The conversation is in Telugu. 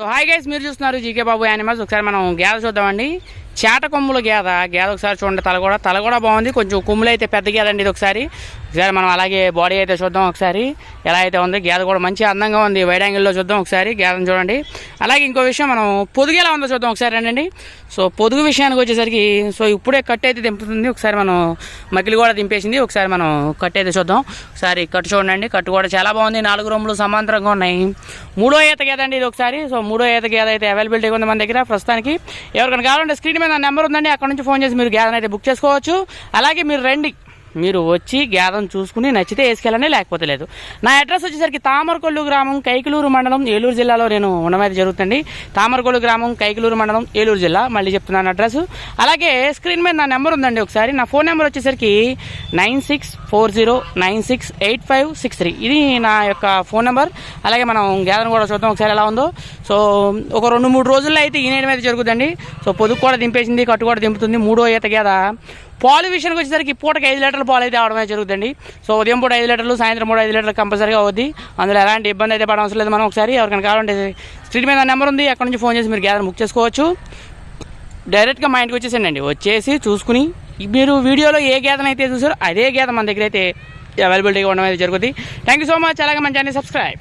సో హాయ్ గైస్, మీరు చూస్తున్నారు జీకే బాబు యానిమల్స్. ఒకసారి మనం గేద చూద్దామండి. చేట కొమ్ముల గేద ఒకసారి చూడండి. తల కూడా బాగుంది. కొంచెం కొమ్ములు అయితే పెద్ద గేద అండి. ఇది ఒకసారి మనం అలాగే బాడీ అయితే చూద్దాం. ఒకసారి ఎలా అయితే ఉంది గేద కూడా మంచి అందంగా ఉంది. వైడ్ యాంగిల్లో చూద్దాం. ఒకసారి గేదను చూడండి. అలాగే ఇంకో విషయం, మనం పొదుగు ఎలా ఉందో చూద్దాం ఒకసారి రండి. సో పొదుగు విషయానికి వచ్చేసరికి ఇప్పుడే కట్టు అయితే దింపుతుంది. ఒకసారి మనం మకిలి కూడా దింపేసింది. ఒకసారి మనం కట్టు అయితే చూద్దాం. ఒకసారి కట్టు చూడండి. కట్టు కూడా చాలా బాగుంది. 4 రొమ్ములు సమాంతరంగా ఉన్నాయి. 3వ ఈత గేద అండి ఇది. ఒకసారి 3వ ఈత గేద అయితే అవైలబిలిటీగా ఉంది మన దగ్గర ప్రస్తుతానికి. ఎవరికైనా కావాలంటే స్క్రీన్ మీద నెంబర్ ఉందండి, అక్కడ నుంచి ఫోన్ చేసి మీరు గేదను అయితే బుక్ చేసుకోవచ్చు. అలాగే మీరు రండి, మీరు వచ్చి గేదను చూసుకుని నచ్చితే వేసుకెళ్ళండి, లేకపోతే లేదు. నా అడ్రస్ వచ్చేసరికి తామరకొల్లు గ్రామం, కైకలూరు మండలం, ఏలూరు జిల్లాలో నేను ఉండమైతే జరుగుతుంది. తామరకొల్లు గ్రామం, కైకలూరు మండలం, ఏలూరు జిల్లా. మళ్ళీ చెప్తున్నాను అడ్రస్. అలాగే స్క్రీన్ మీద నా నెంబర్ ఉందండి. ఒకసారి నా ఫోన్ నెంబర్ వచ్చేసరికి 9640968563. ఇది నా యొక్క ఫోన్ నెంబర్. అలాగే మనం గేదను కూడా చూద్దాం ఒకసారి ఎలా ఉందో. ఒక 2-3 రోజుల్లో అయితే ఈనేయడం అయితే జరుగుతుందండి. పొదుగు కూడా దింపేసింది, కట్టు కూడా దింపుతుంది. 3వ ఈత గేద. పాలు విషయానికి వచ్చేసరికి పూటకి 5 లీటర్ల పాలు అయితే అవడమే జరుగుతుంది. ఉదయం పూట 5 లీటర్లు, సాయంత్రం పూట 5 లీటర్లు కంపల్సరీగా అవుద్ది. అందులో ఎలాంటి ఇబ్బంది అయితే పడవసరం లేదు. మనం ఒకసారి ఎవరికైనా కావాలంటే స్క్రీన్ మీద నెంబర్ ఉంది, అక్కడ నుంచి ఫోన్ చేసి మీరు గేదెను బుక్ చేసుకోవచ్చు. డైరెక్ట్గా మా ఇంటికి వచ్చేసేయండి. వచ్చేసి చూసుకుని మీరు వీడియోలో ఏ గేదెను అయితే చూసారో అదే గేదె మన దగ్గర అయితే అవైలబిలిటీగా ఉండడం అయితే జరుగుతుంది. Thank you so much. అలాగే మన ఛానల్ సబ్స్క్రైబ్.